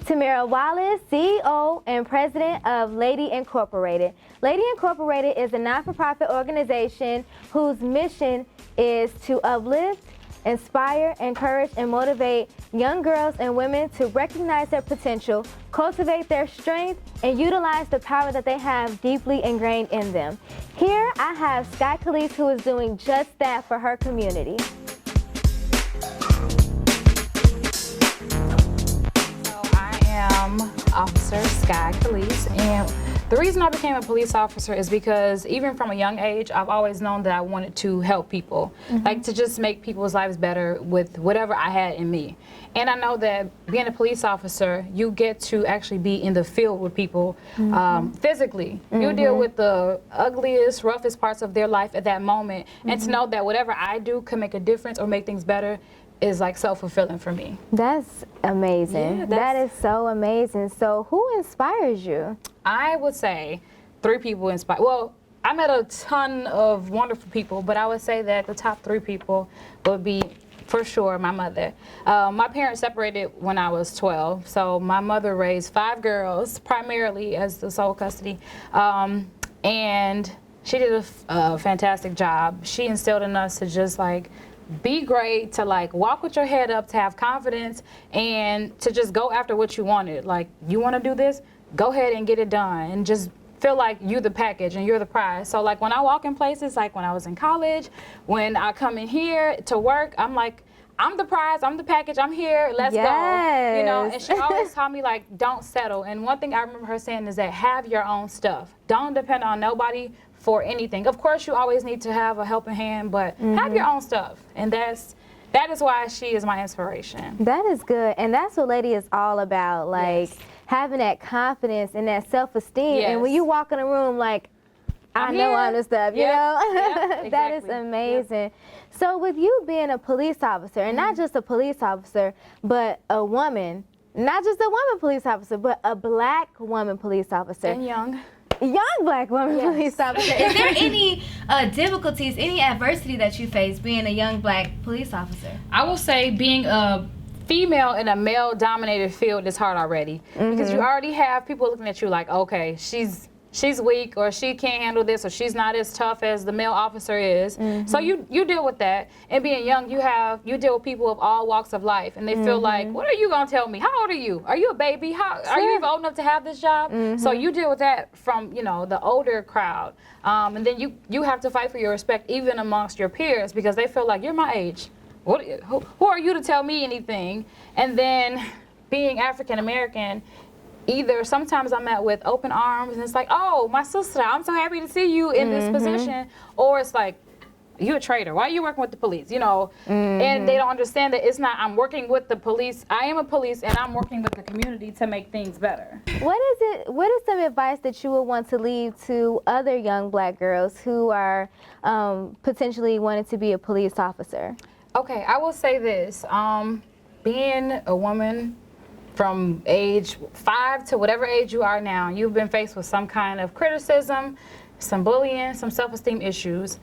Tamara Wallace, CEO and President of Lade Incorporated. Lade Incorporated is a non-for-profit organization whose mission is to uplift, inspire, encourage, and motivate young girls and women to recognize their potential, cultivate their strength, and utilize the power that they have deeply ingrained in them. Here I have Sky Khalees, who is doing just that for her community. Officer Sky Khalees, and the reason I became a police officer is because even from a young age I've always known that I wanted to help people, like to just make people's lives better with whatever I had in me. And I know that being a police officer, you get to actually be in the field with people physically. You deal with the ugliest, roughest parts of their life at that moment, and to know that whatever I do can make a difference or make things better is like self-fulfilling for me. That's amazing. Yeah, that is so amazing. So who inspires you? I would say 3 people inspire. Well, I met a ton of wonderful people, but I would say that the top 3 people would be, for sure, my mother. My parents separated when I was 12, so my mother raised 5 girls, primarily as the sole custody, and she did a fantastic job. She instilled in us to just like be great, to like walk with your head up, to have confidence, and to just go after what you wanted. Like, you want to do this, go ahead and get it done, and just feel like you're the package and you're the prize. So like when I walk in places, like when I was in college, when I come in here to work, I'm like, I'm the prize, I'm the package, I'm here, let's go. You know, and she always taught me like, don't settle. And one thing I remember her saying is that have your own stuff. Don't depend on nobody for anything. Of course, you always need to have a helping hand, but have your own stuff. And that is why she is my inspiration. That is good. And that's what Lade is all about, like having that confidence and that self-esteem. And when you walk in a room, like, I know I'm the stuff, you know? Exactly. That is amazing. So with you being a police officer, and not just a police officer, but a woman, not just a woman police officer, but a black woman police officer. And young black woman police officer. Is there any difficulties, any adversity that you face being a young black police officer? I will say being a female in a male-dominated field is hard already, because you already have people looking at you like, okay, she's weak, or she can't handle this, or she's not as tough as the male officer is. So you deal with that. And being young, you deal with people of all walks of life, and they feel like, what are you gonna tell me? How old are you? Are you a baby? Are you even old enough to have this job? So you deal with that from, you know, the older crowd. And then you have to fight for your respect even amongst your peers, because they feel like, you're my age. Who are you to tell me anything? And then being African American, either sometimes I'm met with open arms and it's like, oh, my sister, I'm so happy to see you in this position. Or it's like, you're a traitor. Why are you working with the police? You know, and they don't understand that it's not, I'm working with the police. I am a police, and I'm working with the community to make things better. What is some advice that you would want to leave to other young black girls who are potentially wanting to be a police officer? Okay, I will say this. Being a woman from age 5 to whatever age you are now, you've been faced with some kind of criticism, some bullying, some self-esteem issues.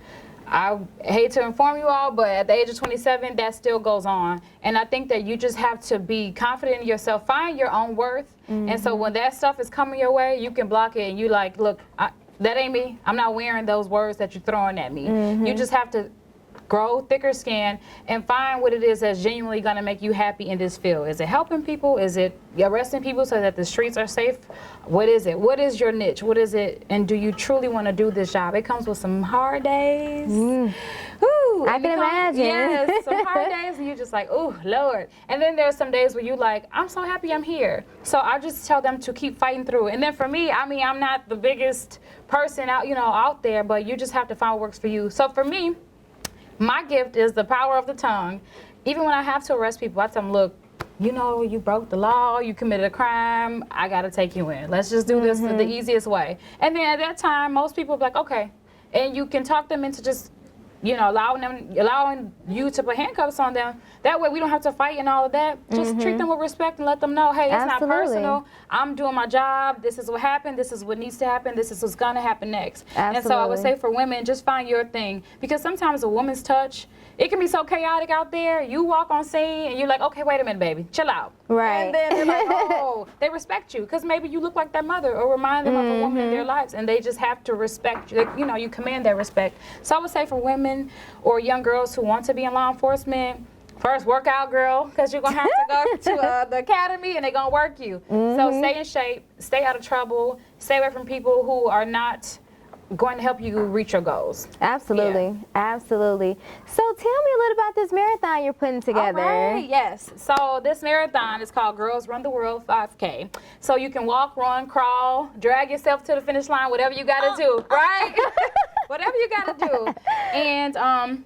I hate to inform you all, but at the age of 27, that still goes on. And I think that you just have to be confident in yourself, find your own worth. And so when that stuff is coming your way, you can block it, and you like, look, that ain't me. I'm not wearing those words that you're throwing at me. You just have to grow thicker skin and find what it is that's genuinely going to make you happy in this field. Is it helping people? Is it arresting people so that the streets are safe? What is it? What is your niche? What is it? And do you truly want to do this job? It comes with some hard days. Ooh, I can imagine. Yes, some hard days, and you're just like, oh, Lord. And then there's some days where you like, I'm so happy I'm here. So I just tell them to keep fighting through. And then for me, I mean, I'm not the biggest person out there, but you just have to find what works for you. So for me, my gift is the power of the tongue. Even when I have to arrest people, I tell them, look, you know, you broke the law, you committed a crime, I gotta take you in. Let's just do this the easiest way. And then at that time, most people are like, okay. And you can talk them into just you know, allowing you to put handcuffs on them. That way we don't have to fight and all of that. Just treat them with respect and let them know, hey, it's not personal. I'm doing my job. This is what happened. This is what needs to happen. This is what's going to happen next. And so I would say for women, just find your thing. Because sometimes a woman's touch, it can be so chaotic out there. You walk on scene and you're like, okay, wait a minute, baby, chill out. Right. And then they're like, oh, they respect you because maybe you look like their mother or remind them of a woman in their lives, and they just have to respect you. Like, you know, you command that respect. So I would say for women or young girls who want to be in law enforcement, first work out, girl, because you're going to have to go to the academy and they're going to work you. So stay in shape, stay out of trouble, stay away from people who are not going to help you reach your goals. Absolutely, absolutely. So tell me a little about this marathon you're putting together. All right, yes. So this marathon is called Girls Run the World 5K. So you can walk, run, crawl, drag yourself to the finish line, whatever you got to do, right? Whatever you got to do. And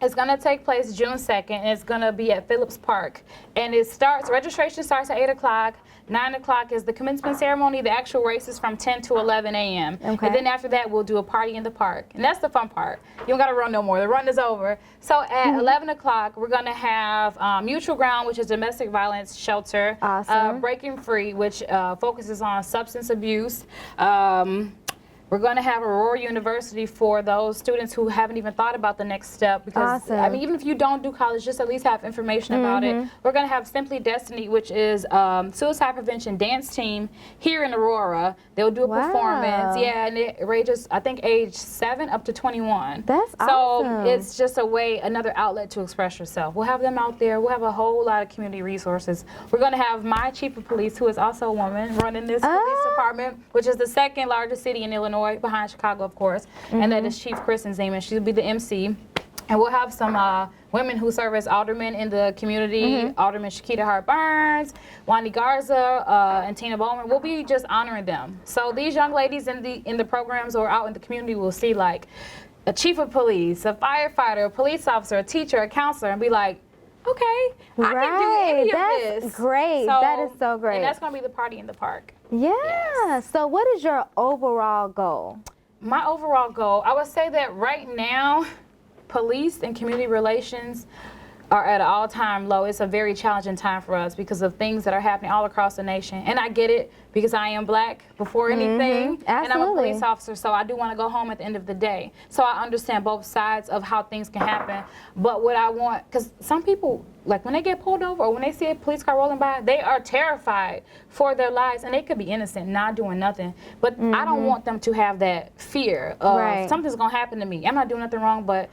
it's going to take place June 2nd, and it's going to be at Phillips Park. And registration starts at 8 o'clock. 9 o'clock is the commencement ceremony. The actual race is from 10 to 11 a.m. Okay. And then after that, we'll do a party in the park. And that's the fun part. You don't got to run no more. The run is over. So at 11 o'clock, we're going to have Mutual Ground, which is domestic violence shelter. Awesome. Breaking Free, which focuses on substance abuse. We're going to have Aurora University for those students who haven't even thought about the next step. Because, I mean, even if you don't do college, just at least have information about it. We're going to have Simply Destiny, which is suicide prevention dance team here in Aurora. They'll do a performance. Yeah, and it ranges, I think, age 7 up to 21. That's awesome. So it's just another outlet to express yourself. We'll have them out there. We'll have a whole lot of community resources. We're going to have my chief of police, who is also a woman, running this police department, which is the second largest city in Illinois, behind Chicago, of course, and that is Chief Kristen Zeman. She'll be the MC. And we'll have some women who serve as aldermen in the community, Alderman Shakita Hart-Burns, Wanda Garza, and Tina Bowman. We'll be just honoring them. So these young ladies in the programs or out in the community will see like a chief of police, a firefighter, a police officer, a teacher, a counselor, and be like, okay, I can do any of this. That's great. That is so great. And that's going to be the party in the park. Yeah. Yes. So what is your overall goal? My overall goal, I would say that right now, police and community relations are at an all-time low. It's a very challenging time for us because of things that are happening all across the nation. And I get it because I am black before anything. And I'm a police officer, so I do want to go home at the end of the day. So I understand both sides of how things can happen. But what I want, because some people, like when they get pulled over or when they see a police car rolling by, they are terrified for their lives, and they could be innocent, not doing nothing. But I don't want them to have that fear of something's going to happen to me. I'm not doing nothing wrong, but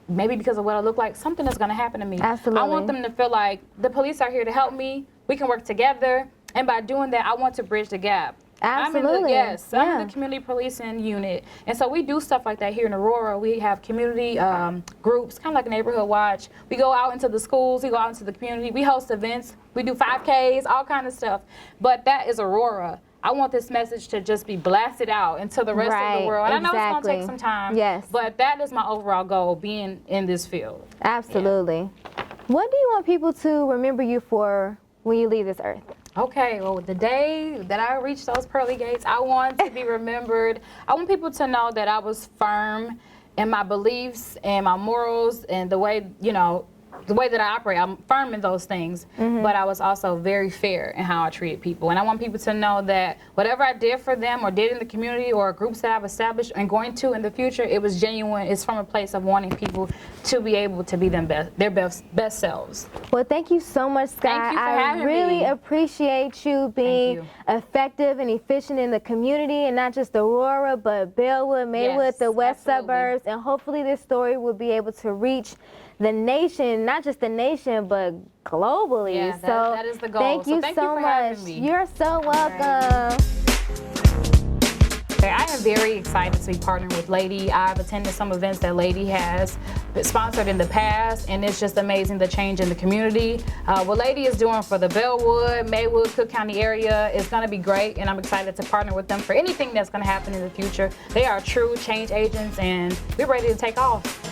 maybe because of what I look like, something is going to happen to me. Absolutely. I want them to feel like the police are here to help me. We can work together. And by doing that, I want to bridge the gap. Absolutely. I'm in the community policing unit. And so we do stuff like that here in Aurora. We have community groups, kind of like a neighborhood watch. We go out into the schools. We go out into the community. We host events. We do 5Ks, all kind of stuff. But that is Aurora. I want this message to just be blasted out into the rest of the world. And I know it's going to take some time. Yes. But that is my overall goal, being in this field. Absolutely. Yeah. What do you want people to remember you for when you leave this earth? Okay, well, the day that I reach those pearly gates, I want to be remembered. I want people to know that I was firm in my beliefs and my morals and the way, you know, the way that I operate. I'm firm in those things, but I was also very fair in how I treated people. And I want people to know that whatever I did for them or did in the community or groups that I've established and going to in the future, it was genuine. It's from a place of wanting people to be able to be their best selves. Well, thank you so much, Scott. Thank you for having me. I really appreciate you being effective and efficient in the community, and not just Aurora, but Bellwood, Maywood, the west suburbs, and hopefully this story will be able to reach the nation, not just the nation, but globally. Yeah, that is the goal. Thank you so much. You're so welcome. I am very excited to be partnering with Lade. I've attended some events that Lade has sponsored in the past, and it's just amazing the change in the community. What Lade is doing for the Bellwood, Maywood, Cook County area is going to be great, and I'm excited to partner with them for anything that's going to happen in the future. They are true change agents, and we're ready to take off.